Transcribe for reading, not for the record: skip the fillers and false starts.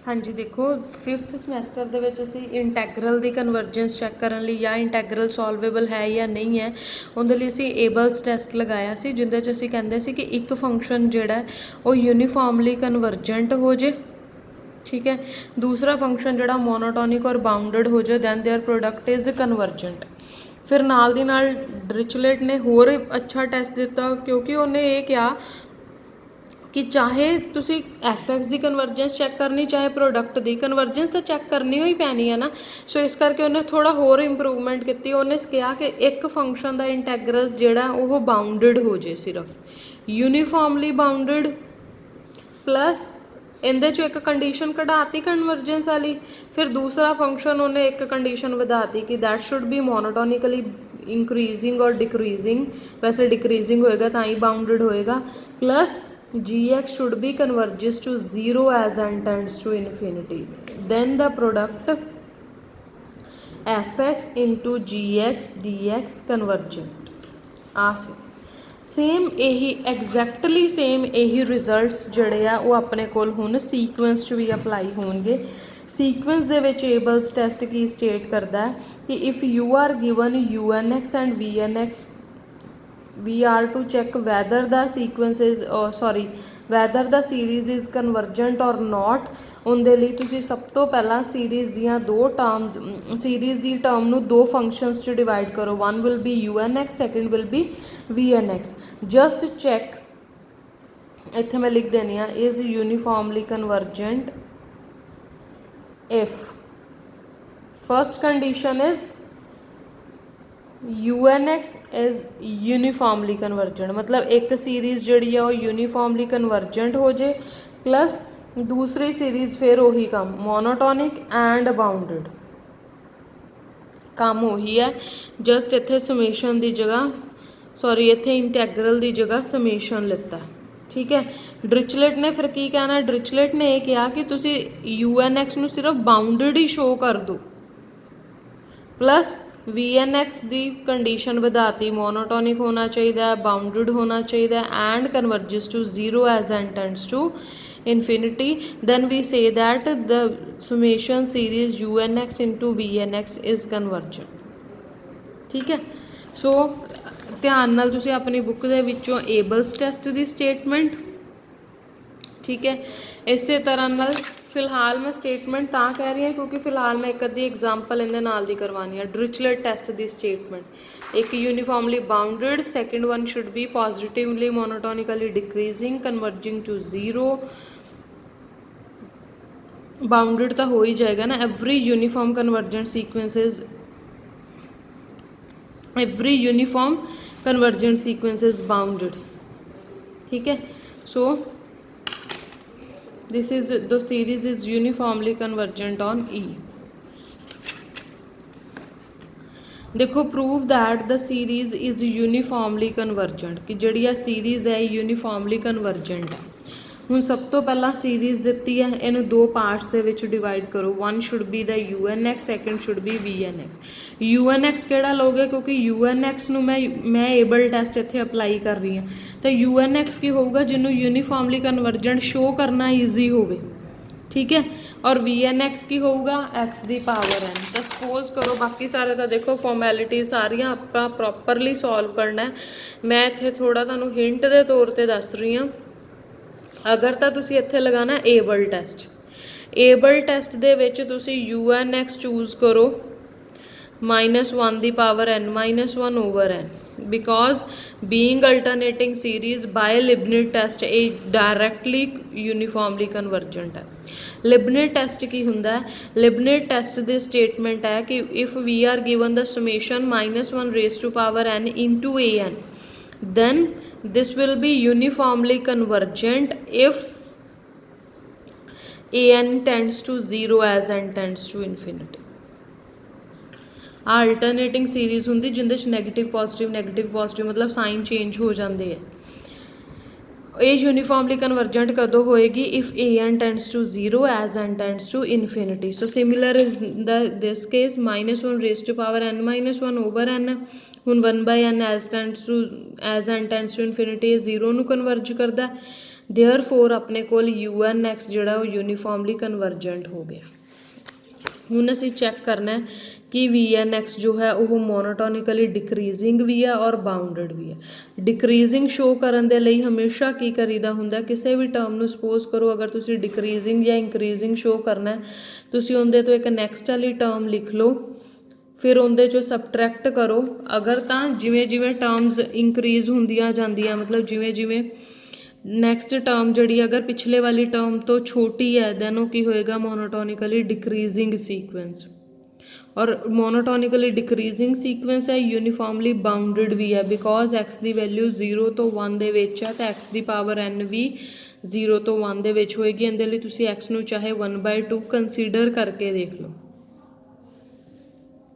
हाँ जी, देखो 5th semester ਦੇ ਵਿੱਚ ਅਸੀਂ ਇੰਟੈਗਰਲ ਦੀ ਕਨਵਰਜੈਂਸ ਚੈੱਕ ਕਰਨ ਲਈ ਜਾਂ ਇੰਟੈਗਰਲ ਸੋਲਵੇਬਲ ਹੈ ਜਾਂ ਨਹੀਂ ਹੈ ਉਹਦੇ ਲਈ ਅਸੀਂ ਏਬਲਸ ਟੈਸਟ ਲਗਾਇਆ ਸੀ, ਜਿਹਦੇ 'ਚ ਅਸੀਂ ਕਹਿੰਦੇ ਸੀ ਕਿ ਇੱਕ ਫੰਕਸ਼ਨ ਜਿਹੜਾ ਉਹ ਯੂਨੀਫਾਰਮਲੀ ਕਨਵਰਜੈਂਟ ਹੋ ਜੇ, ਠੀਕ ਹੈ। ਦੂਸਰਾ ਫੰਕਸ਼ਨ ਜਿਹੜਾ ਮੋਨੋਟੋਨਿਕ ਔਰ ਬਾਉਂਡਡ ਹੋ ਜਾਏ, then their product is convergent. ਫਿਰ ਨਾਲ ਦੀ ਨਾਲ ਡਿਰਿਚਲੇਟ ਨੇ ਹੋਰ ਅੱਛਾ ਟੈਸਟ ਦਿੱਤਾ, ਕਿਉਂਕਿ ਉਹਨੇ ਇਹ ਕਿਹਾ कि चाहे तुसी एफ की कन्वर्जेंस चैक करनी, चाहे प्रोडक्ट की कन्वर्जेंस तो चैक करनी ही पैनी है ना। सो इस करके उन्हें थोड़ा होर इंप्रूवमेंट की, उन्हें कहा कि एक फंक्शन का इंटैगरल जोड़ा वो बाउंडड हो जाए, सिर्फ यूनीफॉर्मली बाउंडड, प्लस इहदे चो एक कंडीशन कढ़ाती कन्वर्जेंस वाली। फिर दूसरा फंक्शन उन्हें एक कंडीशन वधाती कि that should be monotonically increasing और डिक्रीजिंग, वैसे डिक्रीजिंग होएगा तो ही बाउंडड होएगा, plus gx should be converges to 0 as n tends to infinity, then the product fx into gx dx convergent। आ सेम यही एग्जैक्टली सेम यही results जड़े आ वो अपने कोल हुण सीक्वेंस च भी अप्लाई होणगे। सीक्वेंस दे विच एबल्स टेस्ट की स्टेट करता है कि if you are given UNX and VNX, we are to check whether the sequence is whether the series is convergent or not। उनके लिए तुसी सब तो पहला सीरीज़ दियाँ दो टर्म्स, सीरीज़ की टर्म नू दो फंक्शंस च डिवाइड करो, one will be UNX, second will be VNX। Just check, इत्थे मैं लिख देनी है is uniformly convergent if first condition is UNX is uniformly convergent, मतलब एक सीरीज़ जी है वो यूनीफॉर्मली कन्वर्जेंट हो जाए, प्लस दूसरी सीरीज़ फिर वही काम मोनोटोनिक एंड बाउंडड, काम वही है। जस्ट इत्थे समेशन की जगह सॉरी इत्थे इंटैगरल की जगह समेशन लिता, ठीक है। डिरिचलेट ने फिर की कहना, डिरिचलेट ने यह कहा कि तुसी UNX नू सिर्फ बाउंडड ही शो कर दो, प्लस VNX की कंडीशन वधाती, मोनोटोनिक होना चाहिए, बाउंडड होना चाहिए and converges to 0 as n tends to infinity, then we say that the summation series UNX into VNX is convergent, ठीक है। सो ध्यान नाल तुसी अपनी बुक दे विचों एबल्स टेस्ट की स्टेटमेंट, ठीक है। इस तरह नाल फिलहाल मैं स्टेटमेंट तां कह रही हूँ क्योंकि फिलहाल मैं एक अद्धी एग्जाम्पल इहदे नाल दी करवानी है। डिरिचलेट टेस्ट की स्टेटमेंट, एक uniformly bounded, second one should be positively monotonically decreasing converging to 0, bounded तो हो ही जाएगा ना। Every uniform convergent sequence is every uniform convergent sequence is bounded, ठीक है। So this is the series is uniformly convergent on E। देखो prove that the series is uniformly convergent, कि जिहड़ी आ सीरीज़ है यूनीफॉर्मली कन्वर्जेंट है। हुण सब तो पहला सीरीज़ दित्ती है, इनू दो पार्ट्स दे विच डिवाइड करो, one should be the UNX, second should be VNX। UNX किहड़ा लोगे, क्योंकि UNX नू मैं एबल टेस्ट इत्थे अप्लाई कर रही हूँ, तो UNX की होगा जिन्हों यूनीफॉर्मली कन्वर्जेंट शो करना ईजी होवे, ठीक है। और VNX की होगा x दी पावर n। तो सपोज करो, बाकी सारे तो देखो फॉर्मैलिटी सारियां आपका प्रॉपरली सॉल्व करना है, मैं इत्थे थोड़ा तुहानूं हिंट के तौर पर दस रही हूँ। अगर तो तुसी इत्थे लगाना एबल टेस्ट, एबल टेस्ट दे विच तुसी UNX चूज करो -1 दी power n-1 over n, because being alternating series by Leibniz test ये डायरैक्टली यूनीफॉर्मली कन्वर्जेंट है। लिबनिट टेस्ट की हुंदा है, लिबनिट टेस्ट दी स्टेटमेंट है कि if we are given the summation -1 raise to power n into an, then this will be uniformly convergent if an tends to 0 as n tends to infinity। Alternating series होंगी जिंदे negative positive मतलब sign change हो जाते हैं। ये uniformly convergent कदों होएगी, if an tends to 0 as n tends to infinity. So similar is this case -1 raise to power n-1 over n, हुण 1/n as n tends to infinity 0 नू converge करता है, देयरफॉर अपने कोल UN(x) ਜਿਹੜਾ ਉਹ ਯੂਨੀਫਾਰਮਲੀ convergent ਹੋ ਗਿਆ। ਹੁਣ ਅਸੀਂ ਚੈੱਕ ਕਰਨਾ ਹੈ कि VN(x) जो है वो मोनोटोनिकली डिक्रीजिंग भी है और बाउंडेड भी है। डिक्रीजिंग शो करन दे लई हमेशा की करीदा हुंदा किसी भी टर्म नूं सपोज करो अगर तुसी डिक्रीजिंग या इंक्रीजिंग शो करना है तुसी उहदे तो एक नैक्सट वाली टर्म लिख लो फिर उहदे चों सबट्रैक्ट करो। अगर तां जिवें जिवें टर्म्स इंक्रीज हुंदियां जांदियां मतलब जिवें जिवें नैक्सट टर्म जिहड़ी अगर पिछले वाली टर्म तो छोटी है दैन वो की होएगा मोनोटोनिकली डिक्रीजिंग सीक्वेंस। और मोनोटोनिकली डिक्रीजिंग सीक्वेंस है यूनीफॉर्मली बाउंडेड भी है बिकॉज एक्स की वैल्यू 0 तो 1 दे विच है तो एक्स की पावर n भी 0 तो 1 दे विच होएगी। इहदे लई तुसीं एक्स नूं चाहे 1/2 कंसीडर करके देख लो।